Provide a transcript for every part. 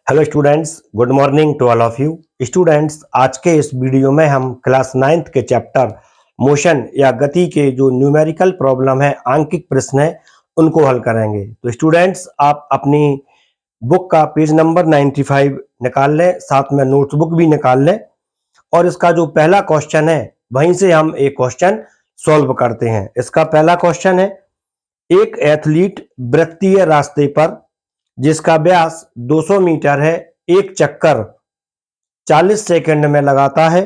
Hello students, good morning to all of you. Students, आज के इस वीडियो में हम क्लास 9th के चैप्टर मोशन या गति के जो न्यूमेरिकल प्रॉब्लम है, आंकिक प्रश्न है, उनको हल करेंगे। तो स्टूडेंट्स, आप अपनी बुक का पेज नंबर 95 निकाल लें, साथ में नोटबुक भी निकाल लें और इसका जो पहला क्वेश्चन है वहीं से हम एक क्वेश्चन सॉल्व करते हैं। इसका पहला क्वेश्चन है, एक एथलीट वृत्तीय रास्ते पर जिसका व्यास 200 मीटर है, एक चक्कर 40 सेकंड में लगाता है,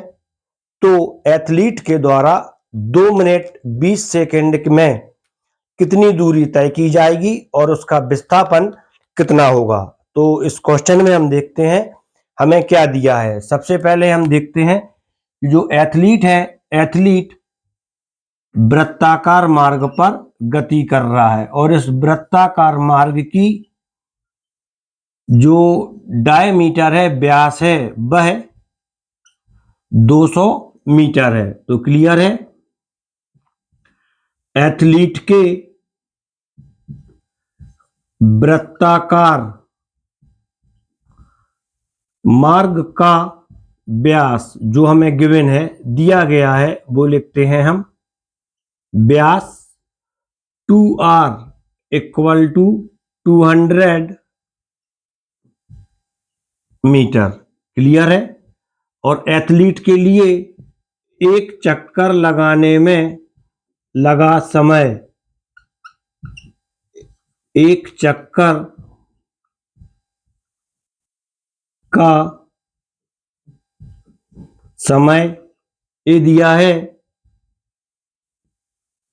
तो एथलीट के द्वारा 2 मिनट 20 सेकंड में कितनी दूरी तय की जाएगी और उसका विस्थापन कितना होगा। तो इस क्वेश्चन में हम देखते हैं हमें क्या दिया है। सबसे पहले हम देखते हैं जो एथलीट है, एथलीट वृत्ताकार मार्ग पर गति कर रहा है और इस वृत्ताकार मार्ग की जो डायमीटर है, व्यास है, वह 200 मीटर है। तो क्लियर है, एथलीट के वृत्ताकार मार्ग का व्यास जो हमें गिवन है, दिया गया है, वो लिखते हैं हम व्यास 2r equal to 200 metre. Clear है। और एथलीट के लिए एक चक्कर लगाने में लगा समय, एक चक्कर का समय ये दिया है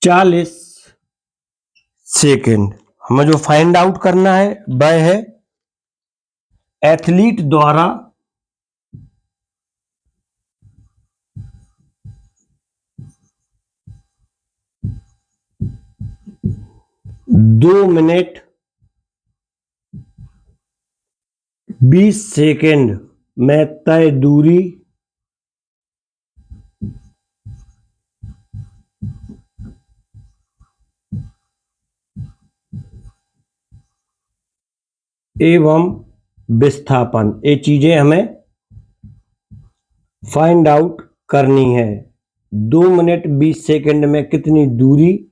40 सेकंड। हमें जो फाइंड आउट करना है वह है एथलीट द्वारा दो मिनट 20 सेकंड में तय दूरी एवं विस्थापन, ये चीजें हमें फाइंड आउट करनी है। 2 मिनट 20 सेकंड में कितनी दूरी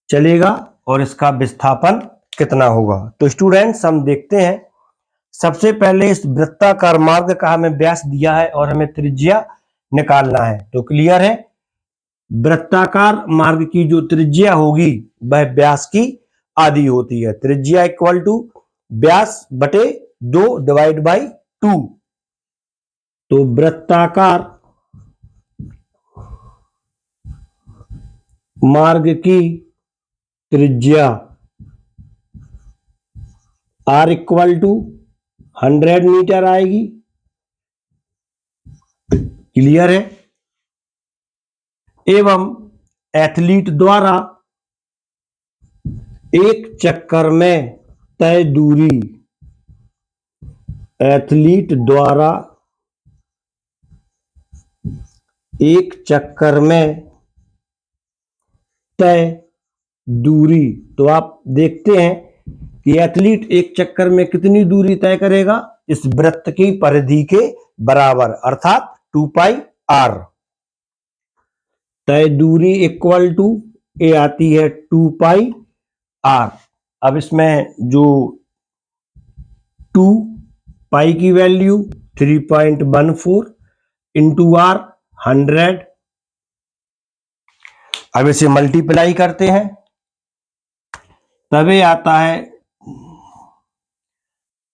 चलेगा और इसका विस्थापन कितना होगा। तो स्टूडेंट्स, हम देखते हैं। सबसे पहले इस वृत्ताकार मार्ग का हमें व्यास दिया है और हमें त्रिज्या निकालना है। तो क्लियर है, वृत्ताकार मार्ग की जो त्रिज्या होगी वह व्यास की आधी होती है। त्रिज्या इक्वल टू व्यास बटे 2 डिवाइड बाई 2। तो वृत्ताकार मार्ग की त्रिज्या r इक्वल टू 100 मीटर आएगी। क्लियर है। एवं एथलीट द्वारा एक चक्कर में तय दूरी, एथलीट द्वारा एक चक्कर में तय दूरी, तो आप देखते हैं कि एथलीट एक चक्कर में कितनी दूरी तय करेगा, इस वृत्त की परिधि के बराबर, अर्थात 2 पाई r। तय दूरी इक्वल टू ए आती है 2 पाई r। अब इसमें जो 2 पाई की वैल्यू 3.14 इंटू r 100। अब इसे मल्टीप्लाई करते हैं, तभी आता है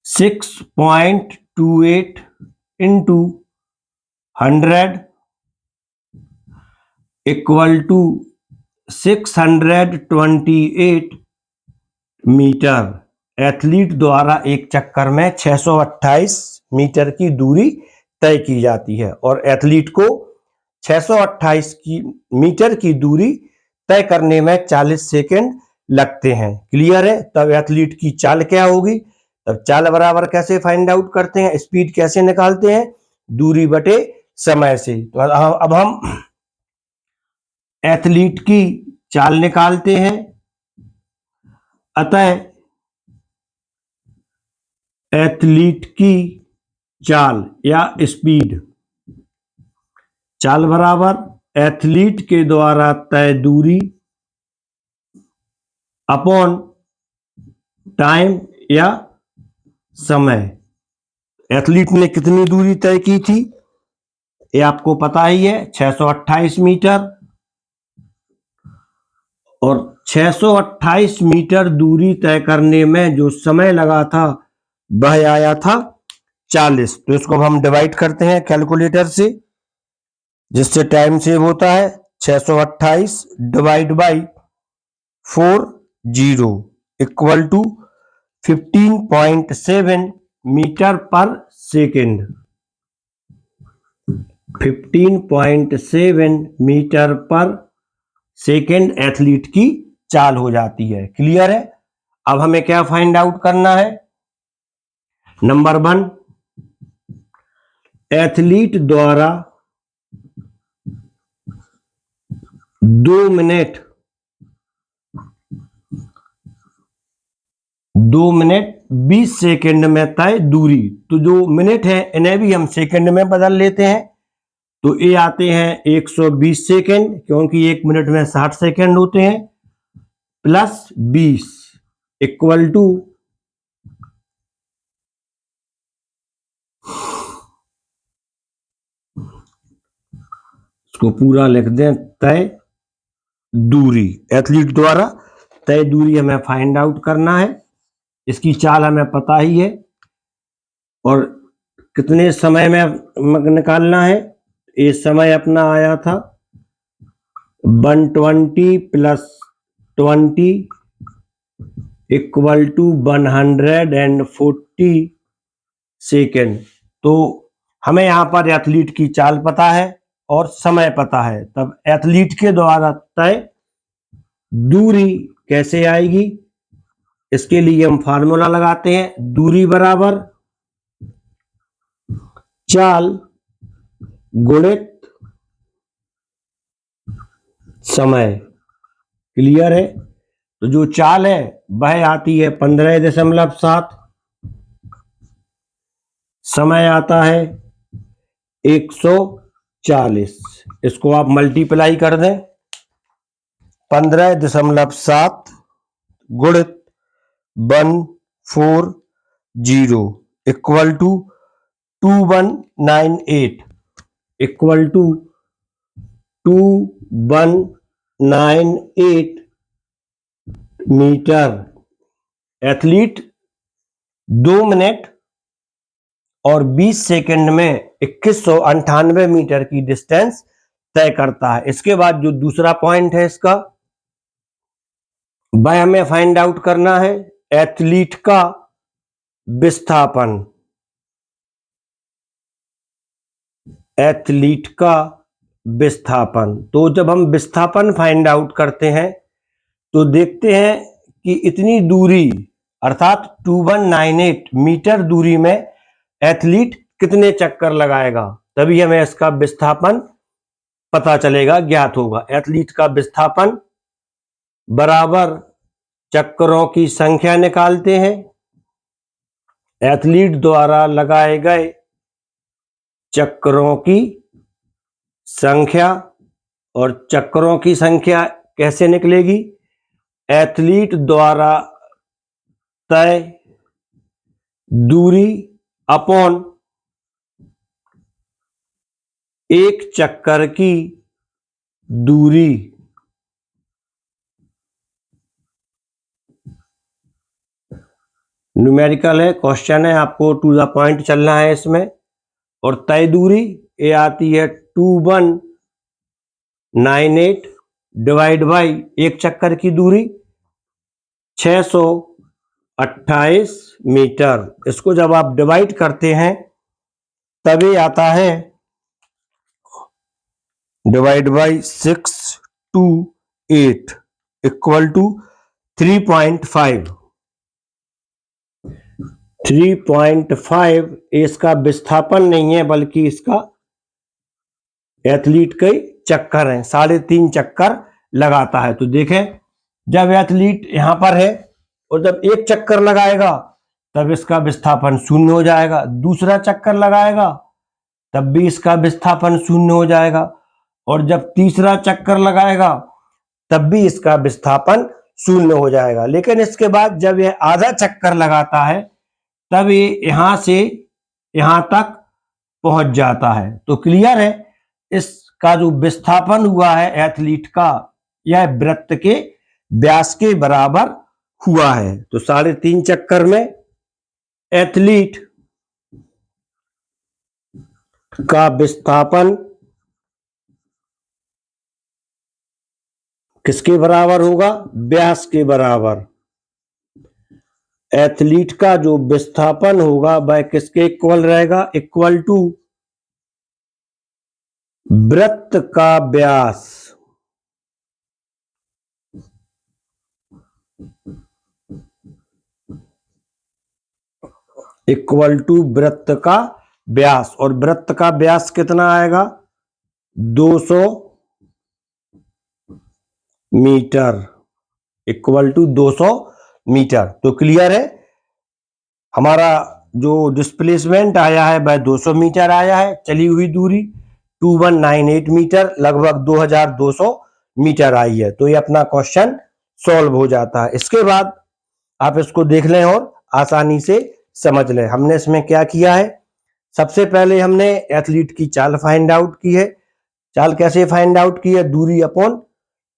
6.28 into 100 equal to 628 metre. Athlete द्वारा एक चक्कर में 628 मीटर की दूरी तय की जाती है और एथलीट को 628 मीटर की दूरी तय करने में 40 सेकंड लगते हैं। क्लियर है। तब एथलीट की चाल क्या होगी, तब चाल बराबर कैसे फाइंड आउट करते हैं, स्पीड कैसे निकालते हैं, दूरी बटे समय से। तो अब हम एथलीट की चाल निकालते हैं। अतः एथलीट की चाल या स्पीड, चाल बराबर एथलीट के द्वारा तय दूरी अपॉन टाइम या समय। एथलीट ने कितनी दूरी तय की थी ये आपको पता ही है, 628 मीटर। और 628 मीटर दूरी तय करने में जो समय लगा था वह आया था 40। तो इसको अब हम डिवाइड करते हैं कैलकुलेटर से, जिससे टाइम सेव होता है। 628 divide by 40 equal to 15.7 metre per second. 15.7 metre per second athlete की चाल हो जाती है। क्लियर है? अब हमें क्या फाइंड आउट करना है? नंबर 1, एथलीट द्वारा 2 मिनट 20 सेकेंड में तय दूरी। तो जो मिनट है इन्हें भी हम सेकेंड में बदल लेते हैं। तो ये आते हैं 120 सेकेंड, क्योंकि 1 मिनट में 60 सेकेंड होते हैं, प्लस 20 इक्वल टू 'इसको पूरा लिख दें, तय दूरी। एथलीट द्वारा तय दूरी हमें फाइंड आउट करना है। इसकी चाल हमें पता ही है और कितने समय में निकालना है। ये समय अपना आया था 120 प्लस 20 इक्वल टू 140 सेकेंड। तो हमें यहाँ पर एथलीट की चाल पता है और समय पता है, तब एथलीट के द्वारा तय दूरी कैसे आएगी? इसके लिए हम फार्मूला लगाते हैं, दूरी बराबर चाल गुणित समय। क्लियर है? तो जो चाल है वह आती है 15.7, समय आता है 140। इसको आप मल्टीप्लाई कर दें, 15.7 गुणित 140 equal to 2198 equal to 2198 metre. Athlete 2 minute और 20 सेकंड में 2198 मीटर की डिस्टेंस तय करता है। इसके बाद जो दूसरा पॉइंट है इसका, वह हमें फाइंड आउट करना है एथलीट का विस्थापन। एथलीट का विस्थापन। तो जब हम विस्थापन फाइंड आउट करते हैं तो देखते हैं कि इतनी दूरी अर्थात 2198 मीटर दूरी में एथलीट कितने चक्कर लगाएगा, तभी हमें इसका विस्थापन पता चलेगा, ज्ञात होगा। एथलीट का विस्थापन बराबर चक्करों की संख्या निकालते हैं। एथलीट द्वारा लगाए गए चक्करों की संख्या, और चक्करों की संख्या कैसे निकलेगी? एथलीट द्वारा तय दूरी अपॉन एक चक्कर की दूरी। न्यूमेरिकल है, क्वेश्चन है, आपको टू द पॉइंट चलना है इसमें। और तय दूरी ये आती है 2198 डिवाइड बाई एक चक्कर की दूरी 628 मीटर। इसको जब आप डिवाइड करते हैं तभी आता है डिवाइड बाई 628 इक्वल टू 3.5। 3.5 इसका विस्थापन नहीं है, बल्कि इसका एथलीट के चक्कर हैं, 3.5 चक्कर लगाता है। तो देखें, जब एथलीट यहां पर है और जब एक चक्कर लगाएगा तब इसका विस्थापन शून्य हो जाएगा। दूसरा चक्कर लगाएगा तब भी इसका विस्थापन शून्य हो जाएगा, और जब तीसरा चक्कर लगाएगा तब भी इसका विस्थापन शून्य हो जाएगा। लेकिन इसके बाद जब यह आधा चक्कर लगाता है तब ये यहां से यहां तक पहुंच जाता है। तो क्लियर है, इसका जो विस्थापन हुआ है एथलीट का, यह वृत्त के व्यास के बराबर हुआ है। तो 3.5 चक्कर में एथलीट का विस्थापन किसके बराबर होगा? व्यास के बराबर। एथलीट का जो विस्थापन होगा वह किसके इक्वल रहेगा? इक्वल टू वृत्त का व्यास इक्वल टू वृत्त का व्यास। और वृत्त का व्यास कितना आएगा? 200 मीटर, इक्वल टू 200 मीटर। तो क्लियर है, हमारा जो डिस्प्लेसमेंट आया है वह 200 मीटर आया है। चली हुई दूरी 2198 मीटर, लगभग 2200 मीटर आई है। तो ये अपना क्वेश्चन सॉल्व हो जाता है। इसके बाद आप इसको देख लें और आसानी से समझ लें। हमने इसमें क्या किया है? सबसे पहले हमने एथलीट की चाल फाइंड आउट की है। चाल कैसे फाइंड आउट की है? दूरी अपॉन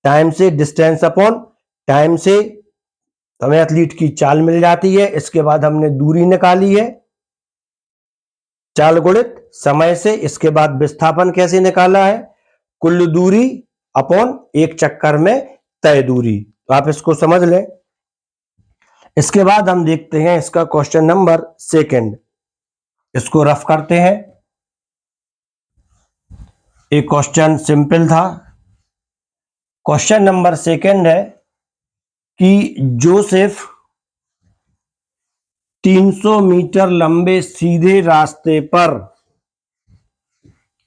टाइम से, डिस्टेंस अपॉन टाइम से हमें एथलीट की चाल मिल जाती है। इसके बाद हमने दूरी निकाली है चाल गुणित समय से। इसके बाद विस्थापन कैसे निकाला है? कुल दूरी अपॉन एक चक्कर में तय दूरी। तो आप इसको समझ लें। इसके बाद हम देखते हैं इसका क्वेश्चन नंबर 2। इसको रफ करते हैं। एक क्वेश्चन सिंपल था। क्वेश्चन नंबर 2 है कि जोसेफ 300 मीटर लंबे सीधे रास्ते पर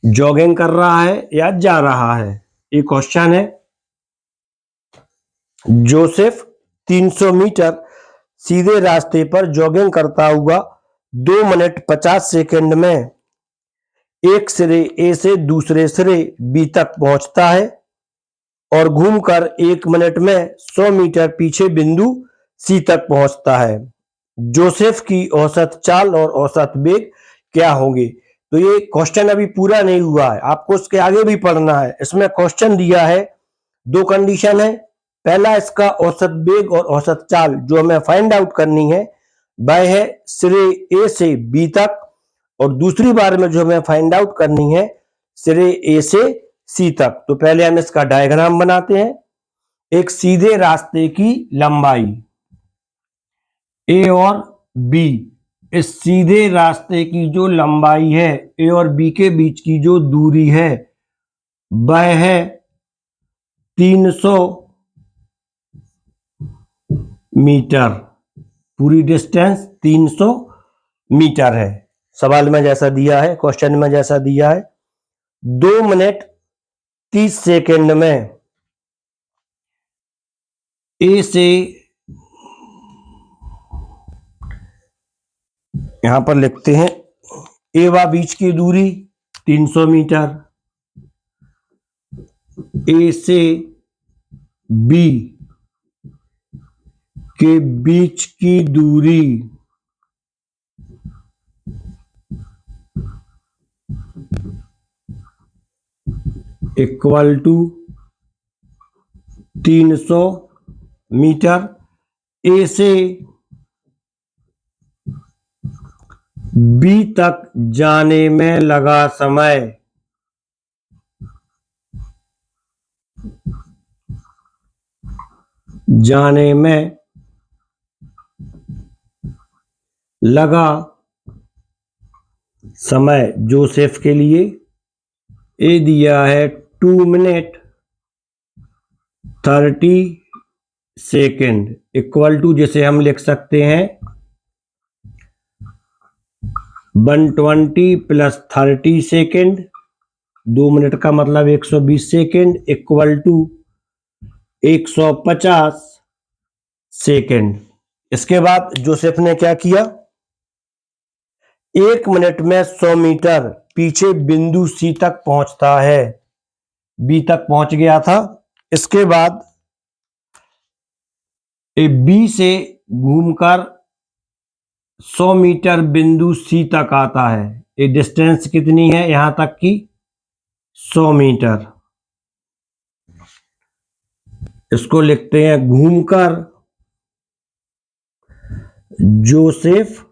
जॉगिंग कर रहा है या जा रहा है। ये क्वेश्चन है। जोसेफ 300 मीटर सीधे रास्ते पर जॉगिंग करता हुआ 2 मिनट 50 सेकंड में एक सिरे ए से दूसरे सिरे बी तक पहुंचता है और घूमकर 1 मिनट में 100 मीटर पीछे बिंदु सी तक पहुंचता है। जोसेफ की औसत चाल और औसत वेग क्या होंगे? तो ये क्वेश्चन अभी पूरा नहीं हुआ है, आपको इसके आगे भी पढ़ना है। इसमें क्वेश्चन दिया है, 2 कंडीशन है। पहला, इसका औसत वेग और औसत चाल जो हमें फाइंड आउट करनी है वह है सिरे ए से बी तक, और दूसरी बार में जो हमें फाइंड आउट करनी है सिरे ए से सी तक। तो पहले हम इसका डायग्राम बनाते हैं। एक सीधे रास्ते की लंबाई ए और बी, इस सीधे रास्ते की जो लंबाई है ए और बी के बीच की जो दूरी है वह है 300 मीटर। पूरी डिस्टेंस 300 मीटर है। सवाल में जैसा दिया है, क्वेश्चन में जैसा दिया है, 2 मिनट 30 सेकंड में ए से, यहां पर लिखते हैं ए व बीच की दूरी 300 मीटर, ए से बी के बीच की दूरी इक्वल टू 300 मीटर। ए से बी तक जाने में लगा समय जोसेफ के लिए ए दिया है 2 मिनट 30 सेकेंड, इक्वल टू जिसे हम लिख सकते हैं 120 प्लस 30 सेकेंड, 2 मिनट का मतलब 120 सेकेंड, इक्वल टू 150 सेकेंड। इसके बाद जोसेफ ने क्या किया, 1 मिनट में 100 मीटर पीछे बिंदु सी तक पहुंचता है, बी तक पहुंच गया था। इसके बाद बी से घूमकर 100 मीटर बिंदु सी तक आता है। ये डिस्टेंस कितनी है यहां तक की, 100 मीटर। इसको लिखते हैं घूमकर जोसेफ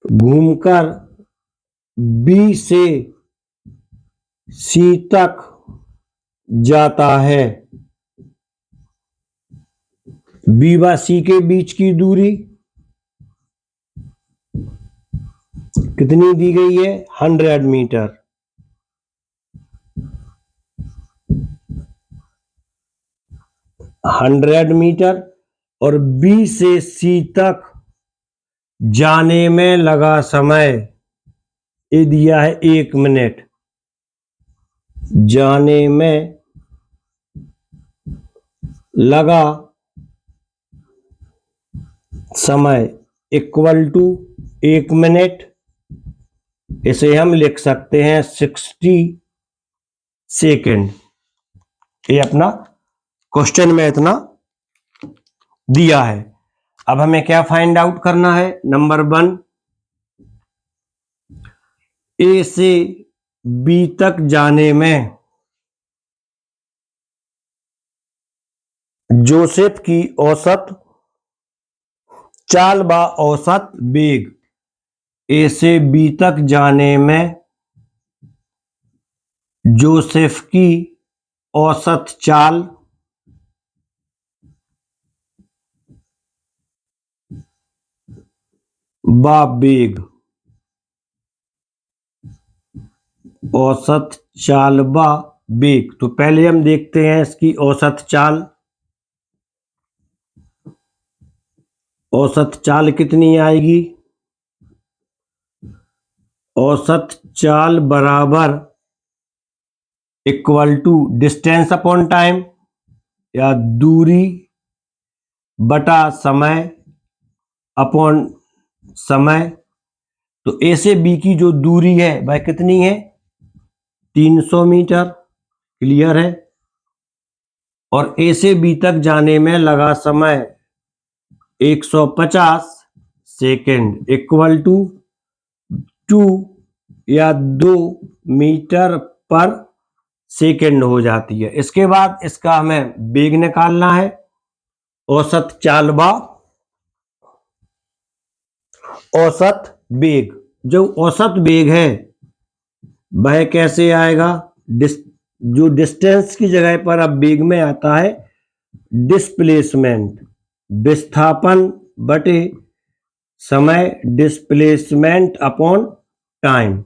घूमकर बी से सी तक जाता है। बी व सी के बीच की दूरी कितनी दी गई है, 100 मीटर। और बी से सी तक जाने में लगा समय ये दिया है 1 मिनट। जाने में लगा समय इक्वल टू 1 मिनट। इसे हम लिख सकते हैं 60 सेकेंड। ये अपना क्वेश्चन में इतना दिया है। अब हमें क्या फाइंड आउट करना है, नंबर 1, ए से बी तक जाने में जोसेफ की औसत चाल व औसत वेग। ए से बी तक जाने में जोसेफ की औसत चाल व वेग। औसत चाल व वेग। तो पहले हम देखते हैं इसकी औसत चाल। औसत चाल कितनी आएगी, औसत चाल बराबर equal to distance upon time या दूरी बटा समय अपॉन समय। तो ए से बी की जो दूरी है वह कितनी है, 300 मीटर। क्लियर है। और ए से बी तक जाने में लगा समय 150 सेकेंड इक्वल टू 2 या 2 मीटर पर सेकेंड हो जाती है। इसके बाद इसका हमें वेग निकालना है, औसत चाल व औसत वेग। जो औसत वेग है वह कैसे आएगा, जो डिस्टेंस की जगह पर अब वेग में आता है डिस्प्लेसमेंट, विस्थापन बटे समय, डिस्प्लेसमेंट अपॉन टाइम।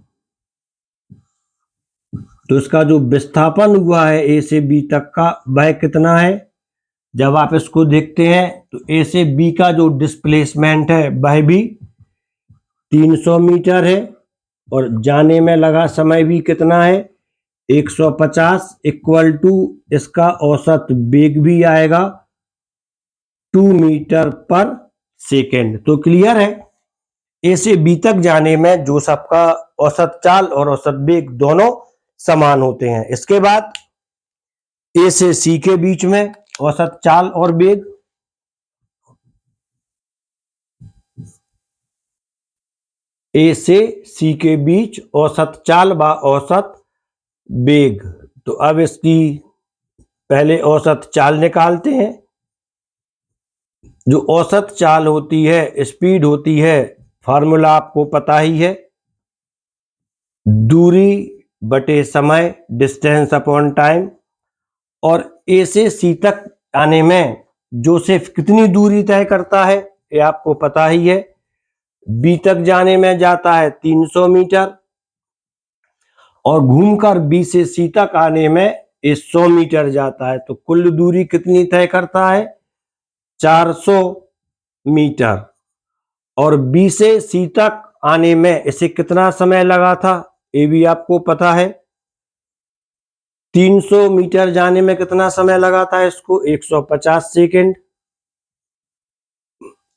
तो इसका जो विस्थापन हुआ है ए से बी तक का वह कितना है। जब आप इसको देखते हैं तो ए से बी का जो डिस्प्लेसमेंट है वह भी 300 मीटर है और जाने में लगा समय भी कितना है, 150 इक्वल टू इसका औसत वेग भी आएगा 2 मीटर पर सेकेंड। तो क्लियर है, ए से बी तक जाने में जो सबका औसत चाल और औसत वेग दोनों समान होते हैं। इसके बाद ए से सी के बीच में औसत चाल और वेग, ए से सी के बीच औसत चाल व औसत वेग। तो अब इसकी पहले औसत चाल निकालते हैं। जो औसत चाल होती है, स्पीड होती है, फार्मूला आपको पता ही है, दूरी बटे समय, डिस्टेंस अपॉन टाइम। और ए से सी तक आने में जोसेफ कितनी दूरी तय करता है ये आपको पता ही है। बी तक जाने में जाता है 300 मीटर और घूमकर बी से सी तक आने में 100 मीटर जाता है। तो कुल दूरी कितनी तय करता है, 400 मीटर। और बी से सी तक आने में इसे कितना समय लगा था ये भी आपको पता है। 300 मीटर जाने में कितना समय लगा था इसको, 150 सेकेंड।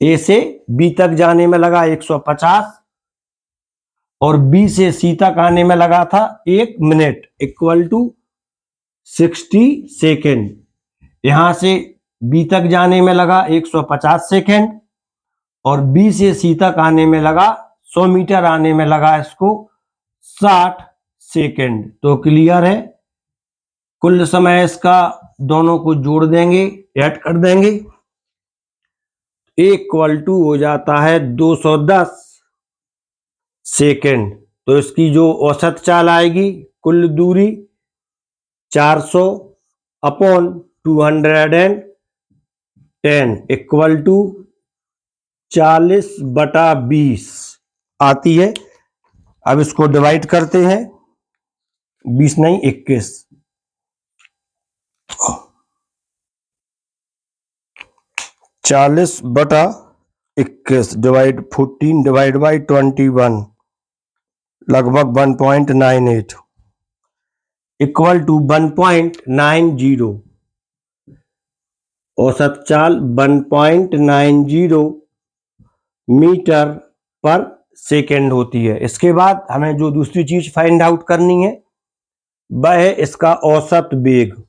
ए से बी तक जाने में लगा 150 और बी से सी तक आने में लगा था 1 मिनट इक्वल टू 60 सेकेंड। यहां से बी तक जाने में लगा 150 सेकेंड और बी से सी तक आने में लगा 100 मीटर आने में लगा इसको 60 सेकेंड। तो क्लियर है, कुल समय इसका दोनों को जोड़ देंगे, ऐड कर देंगे, इक्वल टू हो जाता है 210 सेकेंड। तो इसकी जो औसत चाल आएगी, कुल दूरी 400 अपॉन 210 इक्वल टू 40/20 आती है। अब इसको डिवाइड करते हैं, 20 नहीं 21, 40/21 डिवाइड 14 डिवाइड बाई 21 लगभग 1.98 इक्वल टू 1.90। औसत चाल 1.90 मीटर पर सेकेंड होती है। इसके बाद हमें जो दूसरी चीज फाइंड आउट करनी है वह है इसका औसत वेग।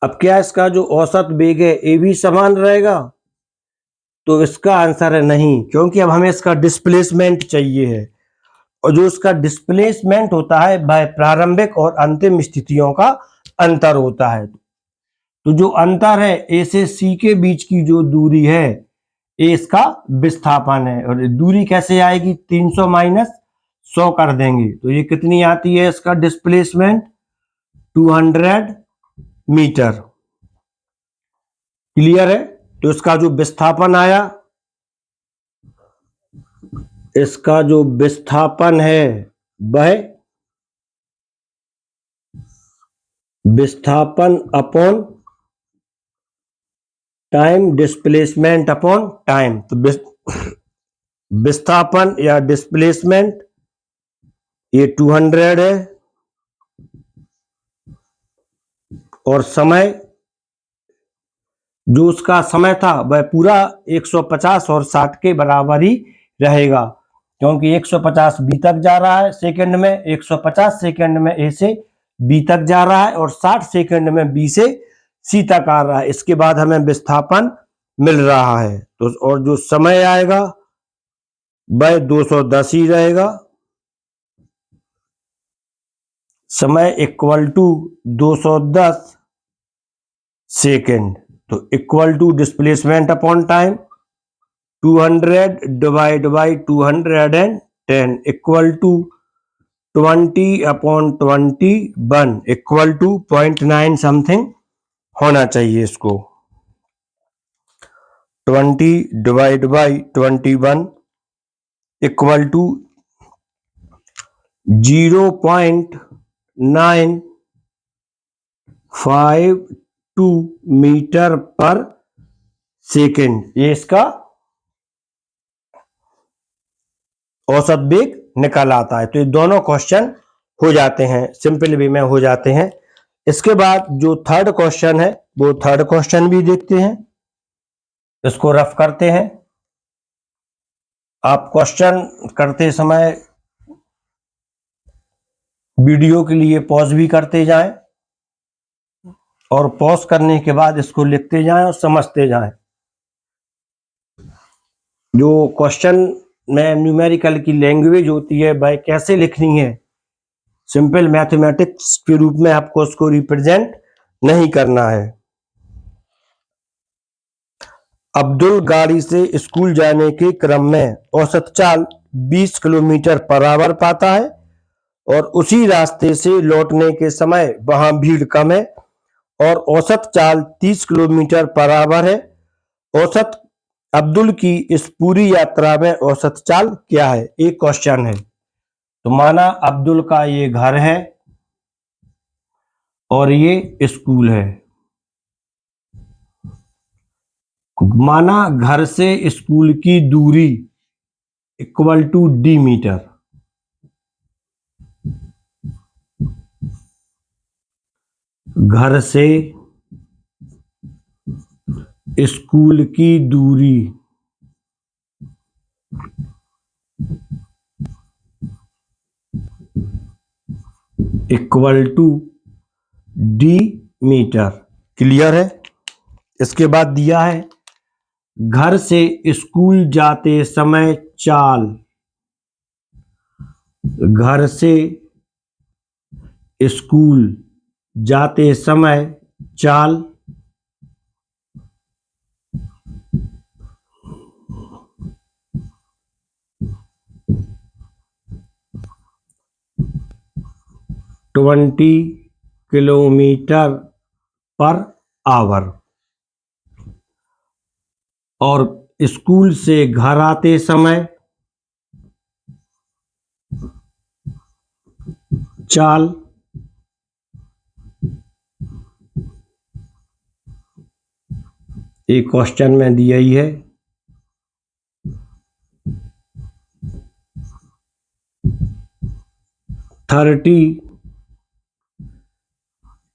अब क्या इसका जो औसत वेग है ये भी समान रहेगा? तो इसका आंसर है नहीं, क्योंकि अब हमें इसका डिस्प्लेसमेंट चाहिए है और जो इसका डिस्प्लेसमेंट होता है वह प्रारंभिक और अंतिम स्थितियों का अंतर होता है। तो जो अंतर है ए से सी के बीच की जो दूरी है ये इसका विस्थापन है। और दूरी कैसे आएगी? 300 माइनस 100 कर देंगे तो ये कितनी आती है इसका डिस्प्लेसमेंट? 200 मीटर। क्लियर है? तो इसका जो विस्थापन आया, इसका जो विस्थापन है वह विस्थापन upon time, displacement upon time. तो विस्थापन या डिस्प्लेसमेंट ये 200 है और समय जो उसका समय था वह पूरा 150 और 60 के बराबर ही रहेगा, क्योंकि 150 बी तक जा रहा है सेकंड में, 150 सेकंड में ए से बी तक जा रहा है और 60 सेकंड में बी से सी तक आ रहा है। इसके बाद हमें विस्थापन मिल रहा है तो और जो समय आएगा वह 210 ही रहेगा। समय इक्वल टू 210 सेकेंड। तो equal to displacement upon time 200 divide by 210 equal to 20/21 equal to 0.9 something होना चाहिए इसको। 20 divide by 21 equal to 0.952 metre per second, ये इसका औसत वेग निकल आता है। तो ये दोनों क्वेश्चन हो जाते हैं, सिंपल वे में हो जाते हैं। इसके बाद जो थर्ड क्वेश्चन है वो थर्ड क्वेश्चन भी देखते हैं, इसको रफ करते हैं। आप क्वेश्चन करते समय वीडियो के लिए पॉज भी करते जाएं और पॉज करने के बाद इसको लिखते जाएं और समझते जाएं। जो क्वेश्चन में न्यूमेरिकल की लैंग्वेज होती है वह कैसे लिखनी है, सिंपल मैथमेटिक्स के रूप में आपको उसको रिप्रेजेंट नहीं करना है। अब्दुल गाड़ी से स्कूल जाने के क्रम में औसत चाल 20 किलोमीटर पर आवर पाता है और उसी रास्ते से लौटने के समय वहां भीड़ कम है और औसत चाल 30 किलोमीटर पर आवर है। औसत अब्दुल की इस पूरी यात्रा में औसत चाल क्या है? एक क्वेश्चन है। तो माना अब्दुल का ये घर है और ये स्कूल है। माना घर से स्कूल की दूरी इक्वल टू डी मीटर। घर से स्कूल की दूरी equal to D metre. Clear है। इसके बाद दिया है घर से स्कूल जाते समय चाल, घर से स्कूल जाते समय चाल, ट्वेंटी किलोमीटर पर आवर, और स्कूल से घर आते समय चाल एक क्वेश्चन में दिया ही है 30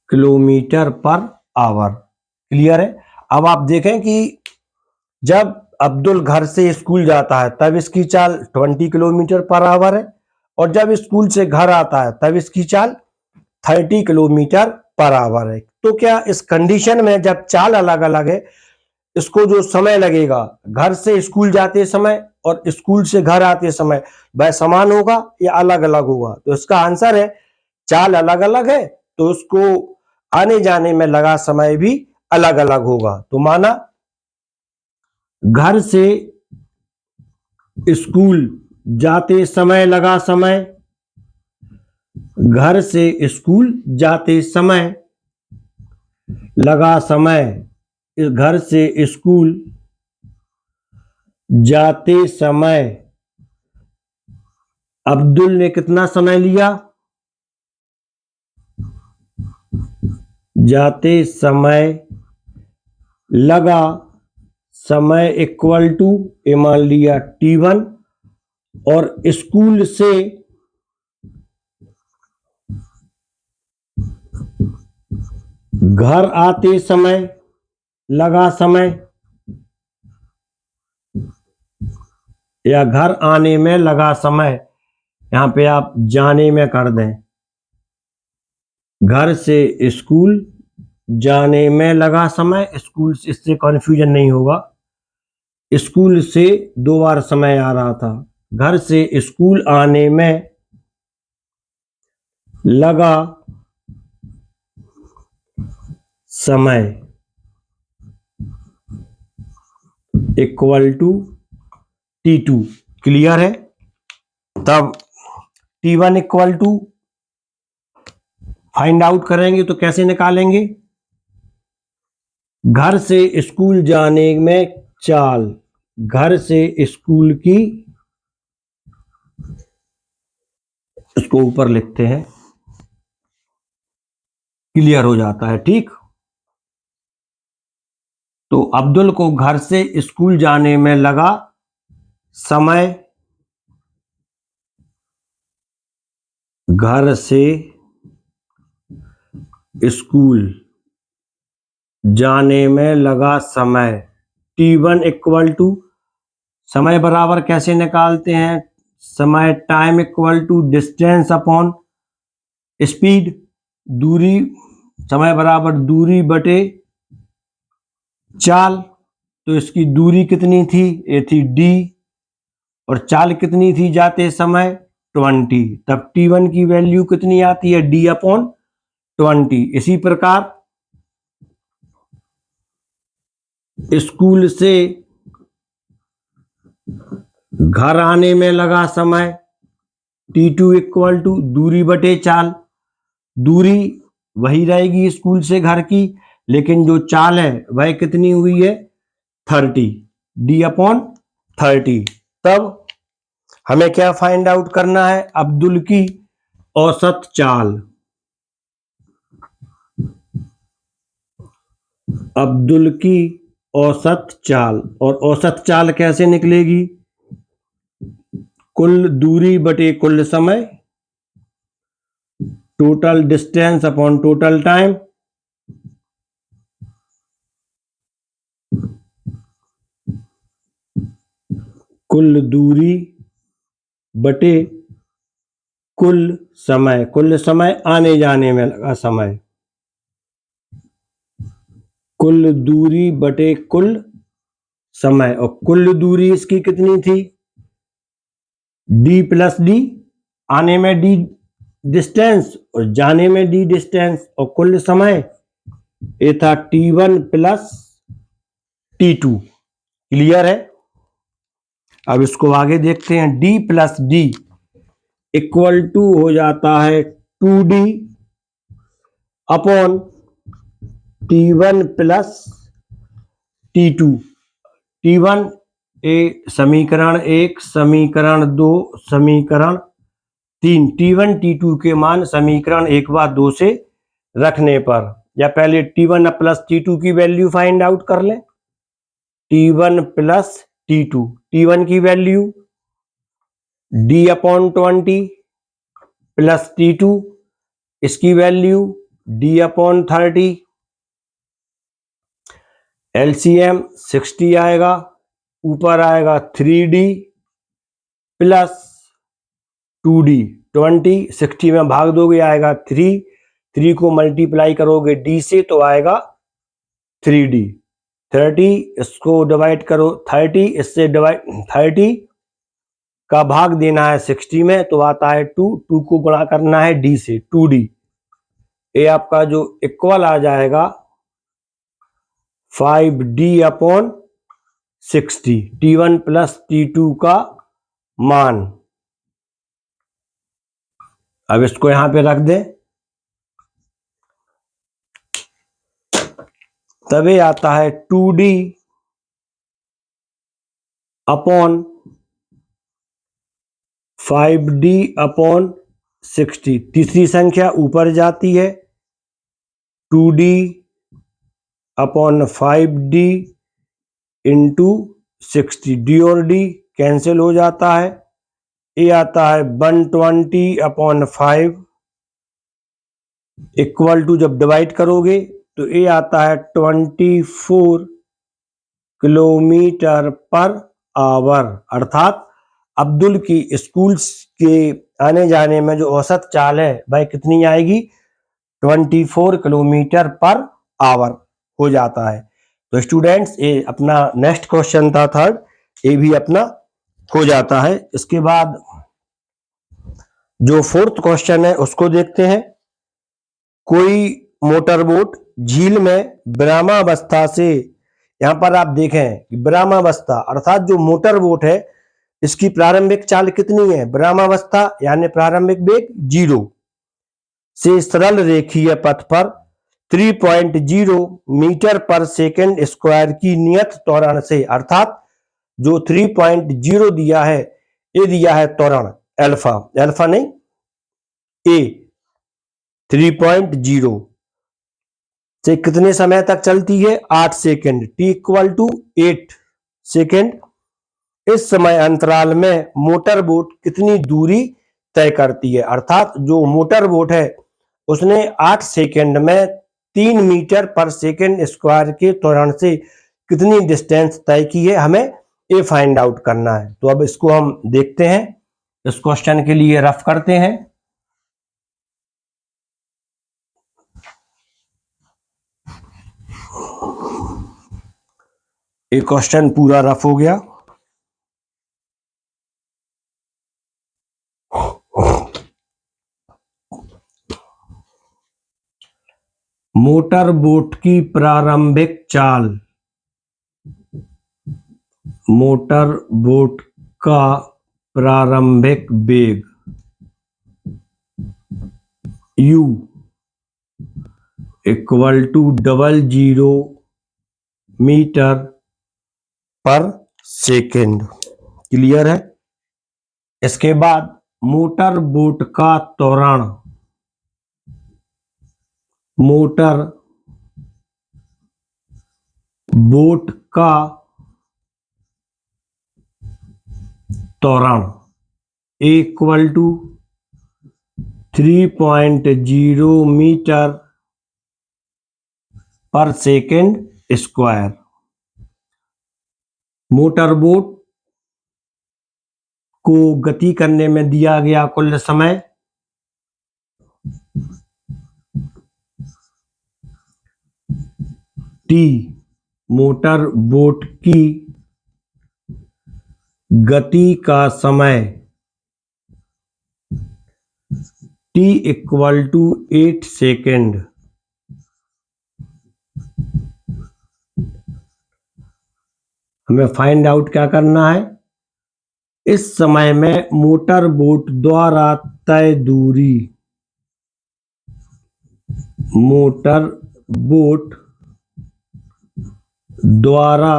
किलोमीटर पर आवर। क्लियर है। अब आप देखें कि जब अब्दुल घर से स्कूल जाता है तब इसकी चाल 20 किलोमीटर पर आवर है, और जब स्कूल से घर आता है तब इसकी चाल 30 किलोमीटर पर आवर है। तो क्या इस कंडीशन में जब चाल अलग अलग है, इसको जो समय लगेगा घर से स्कूल जाते समय और स्कूल से घर आते समय, वह समान होगा या अलग अलग होगा? तो इसका आंसर है चाल अलग अलग है तो उसको आने जाने में लगा समय भी अलग अलग होगा। तो माना घर से स्कूल जाते समय लगा समय, घर से स्कूल जाते समय लगा समय, घर से स्कूल जाते समय अब्दुल ने कितना समय लिया? जाते समय लगा समय इक्वल टू ए मान लिया T1, और स्कूल से घर आते समय लगा समय, या घर आने में लगा समय, यहां पे आप जाने में कर दें, घर से स्कूल जाने में लगा समय, स्कूल से, इससे कंफ्यूजन नहीं होगा, स्कूल से 2 बार समय आ रहा था, घर से स्कूल आने में लगा समय इक्वल टू T2। क्लियर है। तब T1 equal to find out करेंगे तो कैसे निकालेंगे? घर से स्कूल जाने में चाल, घर से स्कूल की, इसको ऊपर लिखते हैं, क्लियर हो जाता है। ठीक। तो अब्दुल को घर से स्कूल जाने में लगा समय, घर से स्कूल जाने में लगा समय T1 इक्वल टू, समय बराबर कैसे निकालते हैं? समय time equal to distance upon speed, दूरी, समय बराबर दूरी बटे चाल। तो इसकी दूरी कितनी थी? ये थी D, और चाल कितनी थी जाते समय? 20। तब T1 की वैल्यू कितनी आती है? D upon 20। इसी प्रकार स्कूल से घर आने में लगा समय T2 इक्वल टू दूरी बटे चाल, दूरी वही रहेगी स्कूल से घर की, लेकिन जो चाल है वह कितनी हुई है? 30, D अपॉन 30। तब हमें क्या फाइंड आउट करना है? अब्दुल की औसत चाल, अब्दुल की औसत चाल, और औसत चाल कैसे निकलेगी? कुल दूरी बटे कुल समय, total distance upon total time, कुल दूरी बटे कुल समय आने जाने में लगा समय, कुल दूरी बटे कुल समय, और कुल दूरी इसकी कितनी थी, d प्लस डी, आने में d डिस्टेंस और जाने में d डिस्टेंस, और कुल समय ये था t1 प्लस t2। क्लियर है। अब इसको आगे देखते हैं। d plus D equal to हो जाता है 2d upon t1 plus t2। t1 समीकरण 1, समीकरण 2, समीकरण 3, t1 t2 के मान समीकरण 1 व 2 से रखने पर, या पहले t1 प्लस t2 की वैल्यू फाइंड आउट कर लें। t1 प्लस t2, t1 की value d upon 20 plus t2 इसकी वैल्यू d अपॉन 30, एलसीएम 60 आएगा, ऊपर आएगा 3d प्लस 2d, 20 60 में भाग दोगे आएगा 3 को मल्टीप्लाई करोगे d से तो आएगा 3d, 30 इसको डिवाइड करो 30 इससे डिवाइड 30 का भाग देना है 60 में तो आता है 2 को गुणा करना है d से 2d, ये आपका जो इक्वल आ जाएगा 5d upon 60, t1 plus t2 का मान। अब इसको यहां पे रख दें, तभी आता है 2d अपॉन 5d अपॉन 60, तीसरी संख्या ऊपर जाती है 2d upon 5d into 60, d और d कैंसिल हो जाता है, ये आता है 120 अपॉन 5 इक्वल टू, जब डिवाइड करोगे तो ये आता है 24 किलोमीटर पर आवर, अर्थात अब्दुल की स्कूल के आने जाने में जो औसत चाल है भाई कितनी आएगी, 24 किलोमीटर पर आवर हो जाता है। तो स्टूडेंट्स ये अपना नेक्स्ट क्वेश्चन था थर्ड, ये भी अपना हो जाता है। इसके बाद जो फोर्थ क्वेश्चन है उसको देखते हैं। कोई मोटर बोट झील में विरामावस्था से, यहां पर आप देखें विरामावस्था अर्थात जो मोटर बोट है इसकी प्रारंभिक चाल कितनी है, विरामावस्था यानी प्रारंभिक वेग 0 से सरल रेखीय पथ पर 3.0 मीटर पर सेकंड स्क्वायर की नियत त्वरण से, अर्थात जो 3.0 दिया है ये दिया है त्वरण अल्फा नहीं ए, 3.0 से कितने समय तक चलती है, 8 second, t equal to 8 second. इस समय अंतराल में मोटर बोट कितनी दूरी तय करती है, अर्थात जो मोटर बोट है उसने 8 सेकंड में 3 मीटर पर सेकंड स्क्वायर के त्वरण से कितनी डिस्टेंस तय की है, हमें ये फाइंड आउट करना है। तो अब इसको हम देखते हैं, इस क्वेश्चन के लिए रफ करते हैं। एक क्वेश्चन पूरा रफ हो गया। मोटर बोट की प्रारंभिक चाल, मोटर बोट का प्रारंभिक वेग u equal to 00 metre per second. Clear है। इसके बाद मोटर बोट का त्वरण, मोटर बोट का त्वरण equal to 3.0 metre per second square. Motor boat को गति करने में दिया गया कुल समय t, मोटर बोट की गति का समय t इक्वल टू 8 सेकेंड। हमें फाइंड आउट क्या करना है, इस समय में मोटर बोट द्वारा तय दूरी, मोटर बोट द्वारा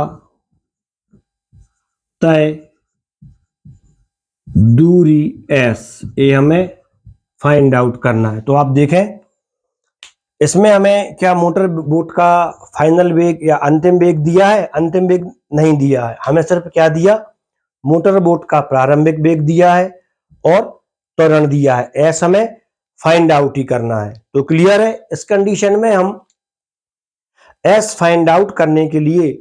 तय दूरी s, ये हमें फाइंड आउट करना है। तो आप देखें इसमें हमें क्या मोटर बोट का फाइनल वेग या अंतिम वेग दिया है, अंतिम वेग नहीं दिया है, हमें सिर्फ क्या दिया, मोटर बोट का प्रारंभिक वेग दिया है और त्वरण दिया है। एस हमें फाइंड आउट ही करना है। तो क्लियर है, इस कंडीशन में हम एस फाइंड आउट करने के लिए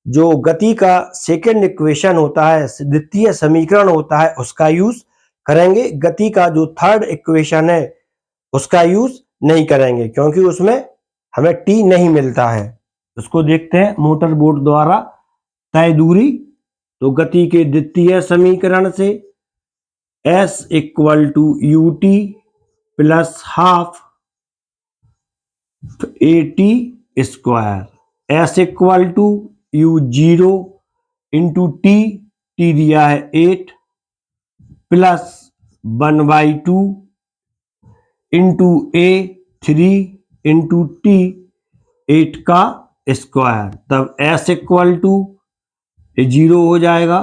जो गति का सेकेंड इक्वेशन होता है, द्वितीय समीकरण होता है, उसका यूज करेंगे। गति का जो थर्ड इक्वेशन है उसका यूज नहीं करेंगे क्योंकि उसमें हमें टी नहीं मिलता है। उसको देखते हैं, मोटर बोट द्वारा तय दूरी, तो गति के द्वितीय समीकरण से s equal to u t plus half a t square, s equal to u zero into टी, टी दिया है 8 plus 1/2 into a 3 into t 8 का स्क्वायर, तब s इक्वल टू 0 हो जाएगा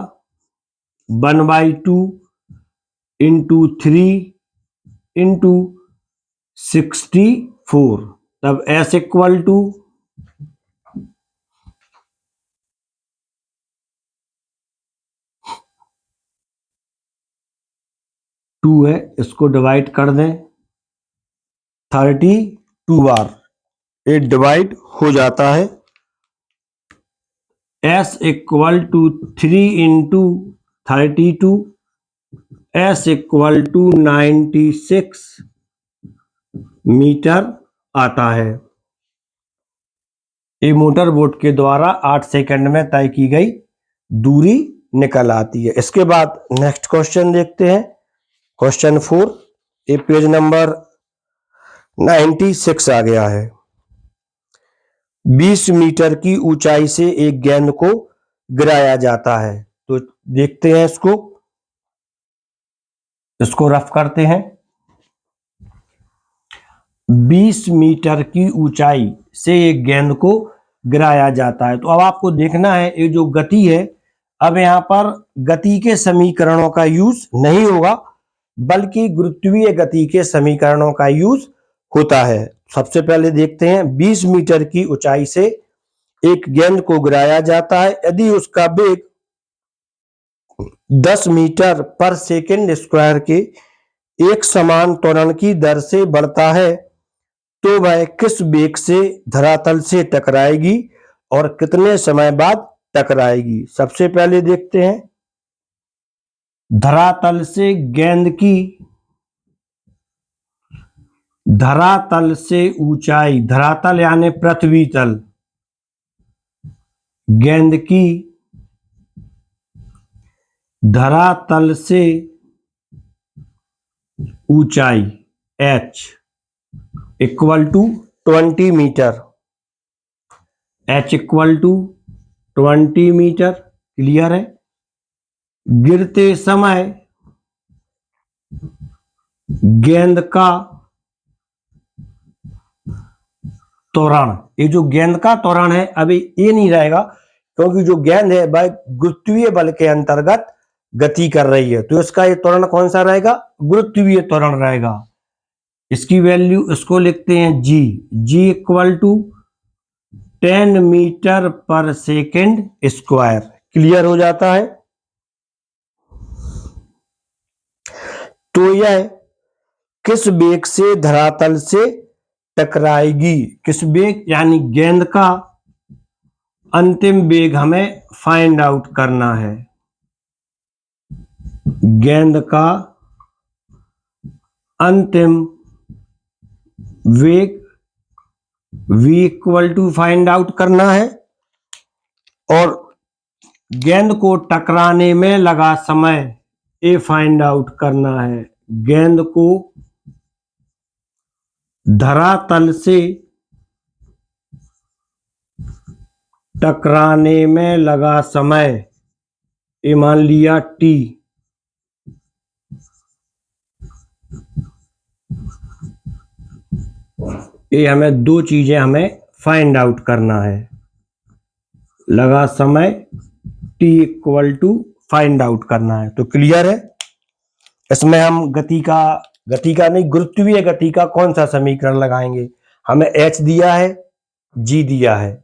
1/2 इंटू 3 इंटू 64, तब s इक्वल टू 2 है, इसको डिवाइड कर दें 32 बार, ये डिवाइड हो जाता है। s equal to 3 into 32, s equal to 96 metre आता है। ये मोटर बोट के द्वारा 8 सेकंड में तय की गई दूरी निकल आती है। इसके बाद नेक्स्ट क्वेश्चन देखते हैं, क्वेश्चन 4, ये पेज नंबर 96 आ गया है। 20 मीटर की ऊंचाई से एक गेंद को गिराया जाता है। तो देखते हैं इसको रफ करते हैं। 20 मीटर की ऊंचाई से एक गेंद को गिराया जाता है। तो अब आपको देखना है, ये जो गति है, अब यहाँ पर गति के समीकरणों का यूज नहीं होगा बल्कि गुरुत्वीय गति के समीकरणों का यूज होता है। सबसे पहले देखते हैं, 20 मीटर की ऊंचाई से एक गेंद को गिराया जाता है। यदि उसका वेग 10 मीटर पर सेकेंड स्क्वायर के एक समान त्वरण की दर से बढ़ता है तो वह किस वेग से धरातल से टकराएगी और कितने समय बाद टकराएगी। सबसे पहले देखते हैं, धरातल से गेंद की, धरातल से ऊंचाई, धरातल यानी पृथ्वी तल, गेंद की धरातल से ऊंचाई h equal to 20 metre, h equal to 20 metre. Clear है। गिरते समय गेंद का त्वरण, ये जो गेंद का त्वरण है अभी ये नहीं रहेगा क्योंकि जो गेंद है वह गुरुत्वीय बल के अंतर्गत गति कर रही है, तो इसका ये त्वरण कौन सा रहेगा, गुरुत्वीय त्वरण रहेगा। इसकी वैल्यू, इसको लिखते हैं g, g equal to 10 metre per second square. Clear हो जाता है। तो यह किस वेग से धरातल से टकराएगी, किस वेग यानी गेंद का अंतिम वेग हमें फाइंड आउट करना है। गेंद का अंतिम वेग v equal to find out करना है और गेंद को टकराने में लगा समय ए फाइंड आउट करना है। गेंद को धरातल से टकराने में लगा समय ए मान लिया t। ये हमें दो चीजें हमें फाइंड आउट करना है। लगा समय t equal to find out करना है। तो क्लियर है। इसमें हम गति का नहीं, गुरुत्वीय गति का कौन सा समीकरण लगाएंगे। हमें h दिया है, g दिया है।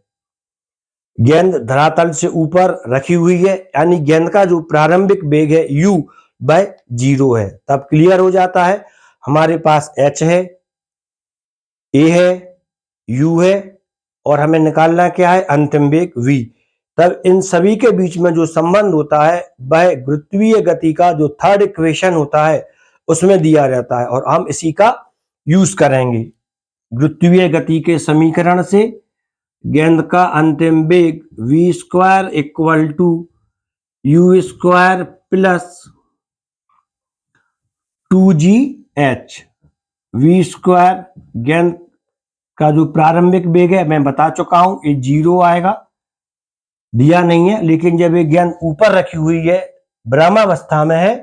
गेंद धरातल से ऊपर रखी हुई है, यानी गेंद का जो प्रारंभिक वेग है u/0 है। तब क्लियर हो जाता है। हमारे पास h है, a है, u है और हमें निकालना क्या है, अंतिम वेग v। तब इन सभी के बीच में जो संबंध होता है वह गुरुत्वीय गति का जो थर्ड इक्वेशन होता है उसमें दिया रहता है और हम इसी का यूज करेंगे। गुरुत्वीय गति के समीकरण से गेंद का अंतिम वेग v square equal to u square plus 2gh। v square गेंद का जो प्रारंभिक वेग है मैं बता चुका हूं, ये 0 आएगा, दिया नहीं है। लेकिन जब ये गेंद ऊपर रखी हुई है, विरामावस्था में है,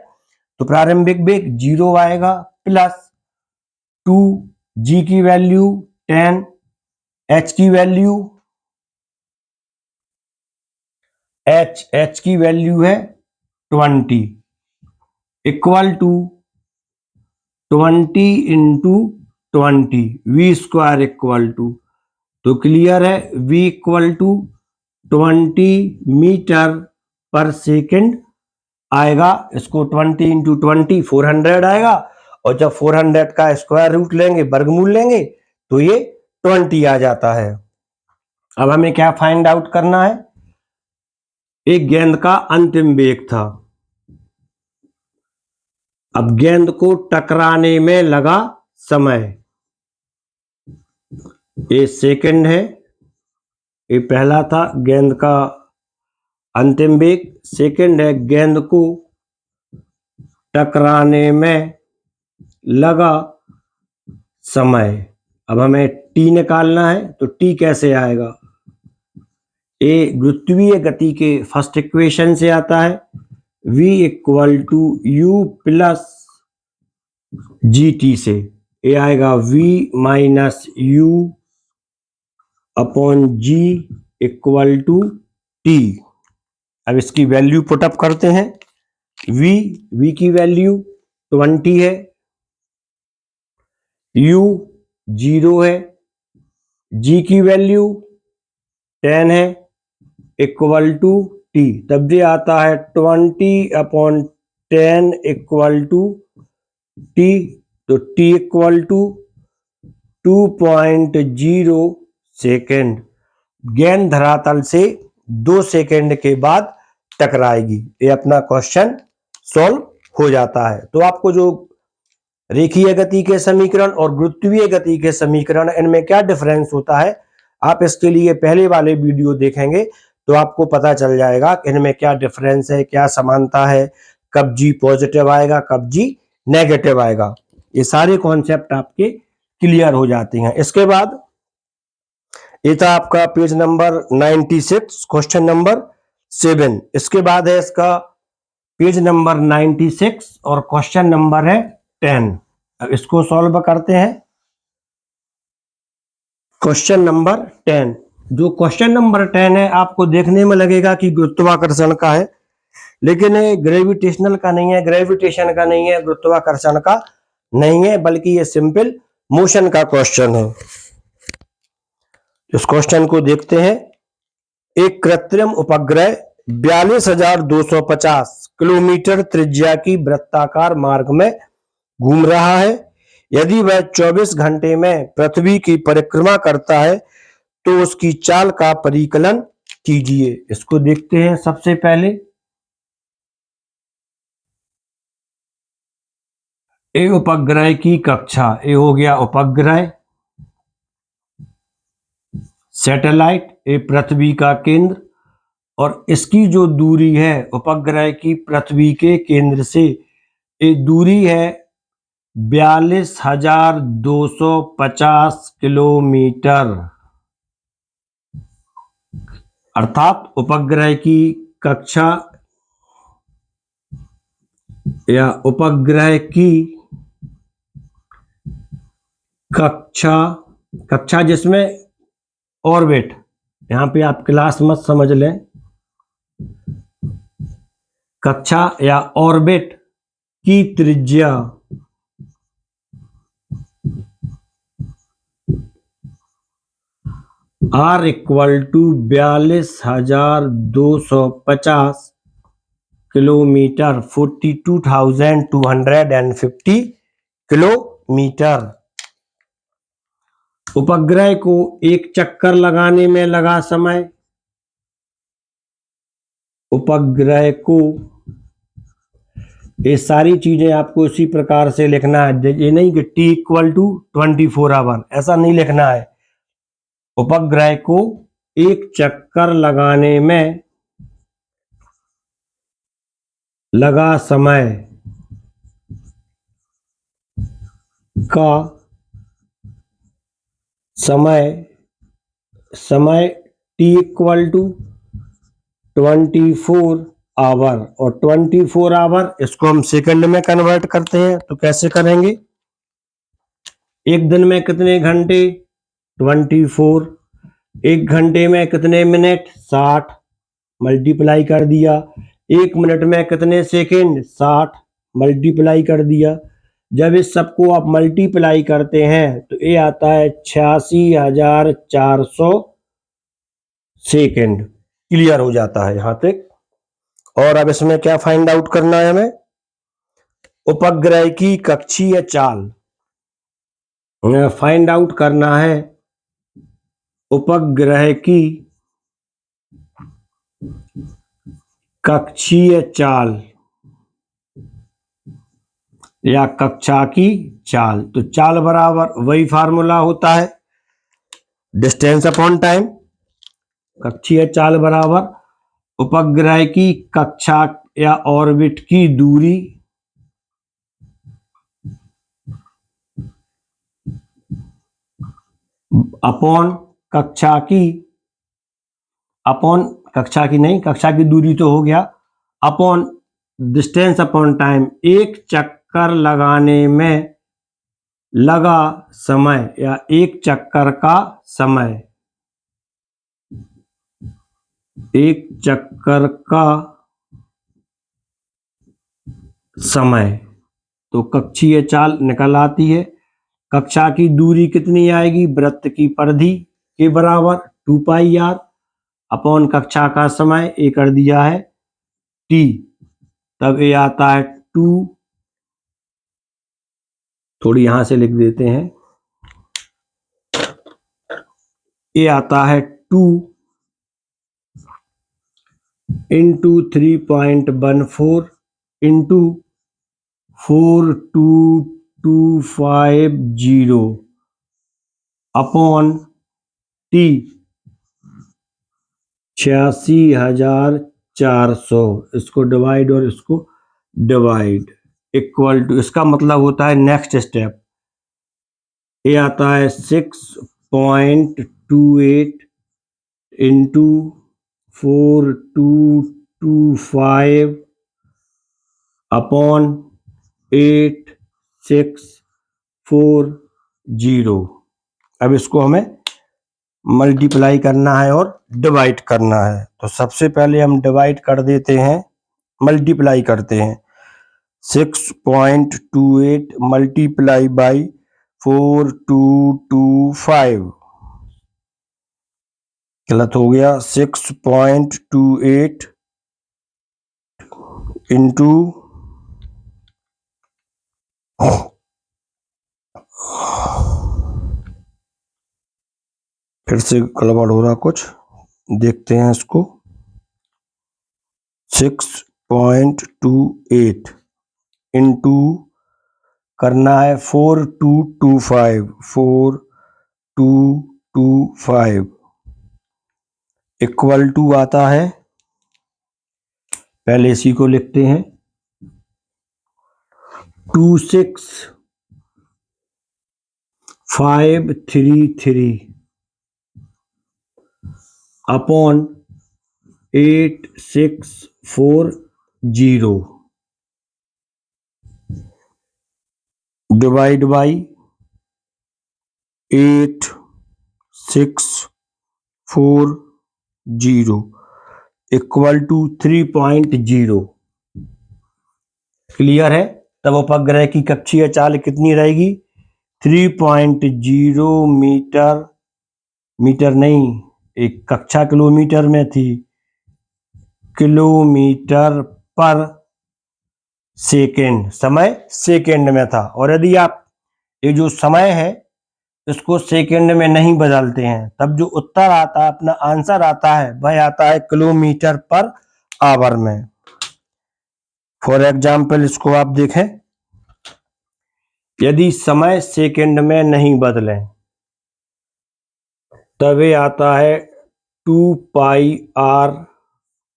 तो प्रारंभिक वेग 0 आएगा प्लस 2g की वैल्यू 10, h की वैल्यू h की वैल्यू है 20 equal to 20 into 20 v square equal to, तो क्लियर है, v equal to 20 metre per second आएगा। इसको 20 इंटू 20 400 आएगा और जब 400 का स्क्वायर रूट लेंगे, वर्गमूल लेंगे, तो ये 20 आ जाता है। अब हमें क्या फाइंड आउट करना है, एक गेंद का अंतिम वेग था। अब गेंद को टकराने में लगा समय, ये सेकंड है, ये पहला था गेंद का अंतिम वेग, सेकंड है गेंद को टकराने में लगा समय। अब हमें t निकालना है, तो t कैसे आएगा, ये गुरुत्वीय गति के फर्स्ट इक्वेशन से आता है, v equal to u plus gt से। ये आएगा v minus u upon g equal to t। अब इसकी वैल्यू पुटअप करते हैं। v की वैल्यू 20 है, u 0 है, g की वैल्यू 10 है इक्वल टू t। तब ये आता है 20 अपॉन 10 इक्वल टू t। तो t इक्वल टू 2.0 सेकेंड। गेंद धरातल से 2 सेकेंड के बाद टकराएगी। ये अपना क्वेश्चन सॉल्व हो जाता है। तो आपको जो रेखीय गति के समीकरण और गुरुत्वीय गति के समीकरण, इनमें क्या डिफरेंस होता है, आप इसके लिए पहले वाले वीडियो देखेंगे तो आपको पता चल जाएगा कि इनमें क्या डिफरेंस है, क्या समानता है, कब जी पॉजिटिव आएगा, कब जी नेगेटिव आएगा। ये सारे कॉन्सेप्ट आपके क्लियर हो जाते हैं। इसके बाद ये था आपका पेज नंबर 96, क्वेश्चन नंबर 7। इसके बाद है इसका पेज नंबर 96 और क्वेश्चन नंबर है 10। अब इसको सॉल्व करते हैं। क्वेश्चन नंबर 10, जो क्वेश्चन नंबर 10 है आपको देखने में लगेगा कि गुरुत्वाकर्षण का है, लेकिन ये ग्रेविटेशनल का नहीं है, ग्रेविटेशन का नहीं है, गुरुत्वाकर्षण का नहीं है, बल्कि ये सिंपल मोशन का क्वेश्चन है। इस क्वेश्चन को देखते हैं। एक कृत्रिम उपग्रह 42,250 किलोमीटर त्रिज्या की वृत्ताकार मार्ग में घूम रहा है। यदि वह 24 घंटे में पृथ्वी की परिक्रमा करता है तो उसकी चाल का परिकलन कीजिए। इसको देखते हैं। सबसे पहले ए उपग्रह की कक्षा, ए हो गया उपग्रह, सैटेलाइट, ए पृथ्वी का केंद्र, और इसकी जो दूरी है उपग्रह की पृथ्वी के केंद्र से, ये दूरी है 42,250 किलोमीटर। अर्थात उपग्रह की कक्षा या उपग्रह की कक्षा जिसमें ऑर्बिट, यहां पे आप क्लास मत समझ लें, कक्षा या ऑर्बिट की त्रिज्या R equal to 42,250 kilometre, 42,250 kilometre. उपग्रह को एक चक्कर लगाने में लगा समय, उपग्रह को, ये सारी चीजें आपको इसी प्रकार से लिखना है, ये नहीं कि T इक्वल टू 24 आवर, ऐसा नहीं लिखना है। उपग्रह को एक चक्कर लगाने में लगा समय का समय T इक्वल टू 24 आवर, और 24 आवर इसको हम सेकंड में कन्वर्ट करते हैं, तो कैसे करेंगे? एक दिन में कितने घंटे? 24। एक घंटे में कितने मिनट? 60, मल्टीप्लाई कर दिया। एक मिनट में कितने सेकंड? 60, मल्टीप्लाई कर दिया। जब इस सबको आप मल्टीप्लाई करते हैं तो ये आता है 86,400 सेकंड। क्लियर हो जाता है यहां तक। और अब इसमें क्या फाइंड आउट करना है हमें? उपग्रह की कक्षीय चाल फाइंड आउट करना है। उपग्रह की कक्षीय चाल या कक्षा की चाल, तो चाल बराबर वही फार्मूला होता है, डिस्टेंस अपॉन टाइम। कक्षीय चाल बराबर उपग्रह की कक्षा या ऑर्बिट की दूरी अपॉन कक्षा की दूरी तो हो गया, अपॉन डिस्टेंस अपॉन टाइम, एक चक्कर लगाने में लगा समय या एक चक्कर का समय, एक चक्कर का समय, तो कक्षीय चाल निकल आती है। कक्षा की दूरी कितनी आएगी? वृत्त की परिधि के बराबर 2πr अपॉन कक्षा का समय ये कर दिया है t, तब ये आता है 2, थोड़ी यहां से लिख देते हैं, ये आता है 2 इंटू 3.14 इंटू 42250 अपॉन टी 86,400, इसको डिवाइड और इसको डिवाइड, इक्वल टू, इसका मतलब होता है नेक्स्ट स्टेप, ये आता है 6.28 इंटू 4225 अपॉन 8640। अब इसको हमें मल्टीप्लाई करना है और डिवाइड करना है, तो सबसे पहले हम डिवाइड कर देते हैं, मल्टीप्लाई करते हैं। 6.28 मल्टीप्लाई बाई 4225, गलत हो गया, 6.28 इंटू फिर से गड़बड़ हो रहा कुछ, देखते हैं इसको। 6.28 इंटू करना है 4225 इक्वल टू आता है, पहले इसी को लिखते हैं, 26533 upon 8640 divide by 8640 equal to 3.0। Clear है? तब उपग्रह की कक्षीय चाल कितनी रहेगी? 3.0 मीटर, मीटर नहीं, एक कक्षा किलोमीटर में थी, किलोमीटर पर सेकेंड, समय सेकेंड में था। और यदि आप ये जो समय है इसको सेकेंड में नहीं बदलते हैं, तब जो उत्तर आता है, अपना आंसर आता है, वह आता है किलोमीटर पर आवर में। फॉर एग्जाम्पल इसको आप देखें, यदि समय सेकेंड में नहीं बदले तब ये आता है 2 pi r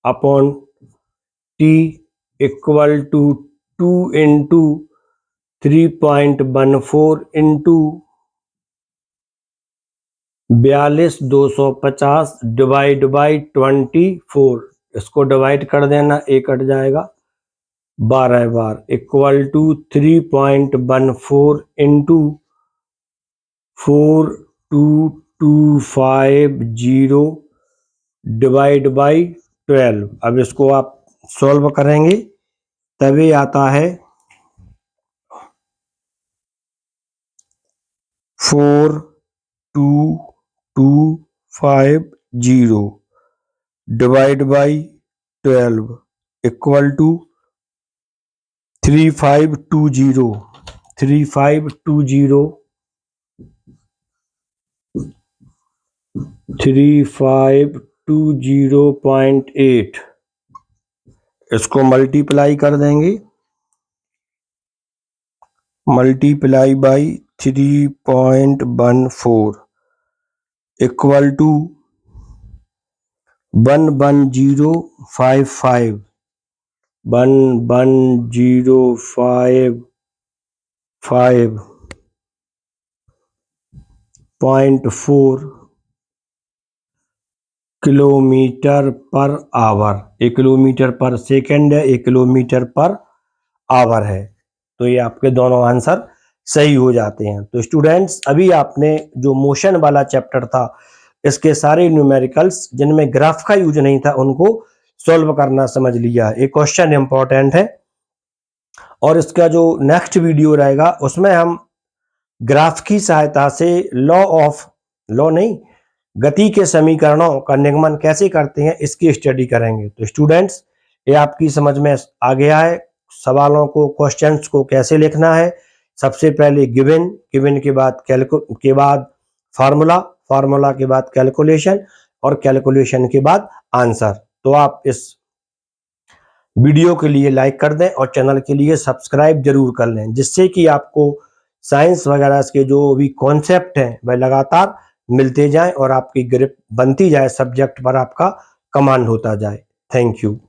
upon t equal to 2 into 3.14 into 42,250 divide by 24। इसको डिवाइड कर देना, एक कट जाएगा, 12 बार equal to 3.14 into 4250 divide by 12। अब इसको आप सॉल्व करेंगे तभी आता है 4250 डिवाइड बाई 12 इक्वल टू 3520.8। इसको मल्टीप्लाई कर देंगे, multiply by 3.14 equal to 11055 11055.4 kilometre per hour. 1 kilometre per second है, 1 किलोमीटर पर आवर है। तो ये आपके दोनों आंसर सही हो जाते हैं। तो स्टूडेंट्स, अभी आपने जो मोशन वाला चैप्टर था, इसके सारे न्यूमेरिकल्स जिनमें ग्राफ का यूज नहीं था उनको सॉल्व करना समझ लिया। एक क्वेश्चन इंपॉर्टेंट है और इसका जो नेक्स्ट वीडियो रहेगा उसमें हम ग्राफ की सहायता से गति के समीकरणों का निगमन कैसे करते हैं इसकी स्टडी करेंगे। तो स्टूडेंट्स, ये आपकी समझ में आ गया है सवालों को, क्वेश्चंस को कैसे लिखना है। सबसे पहले गिवन के बाद फार्मूला के बाद कैलकुलेशन और कैलकुलेशन के बाद आंसर। तो आप इस वीडियो के लिए लाइक कर दें और चैनल के लिए सब्सक्राइब जरूर कर लें, जिससे कि आपको साइंस वगैरह के जो भी कॉन्सेप्ट हैं वह लगातार मिलते जाएं और आपकी ग्रिप बनती जाए, सब्जेक्ट पर आपका कमांड होता जाए। Thank you.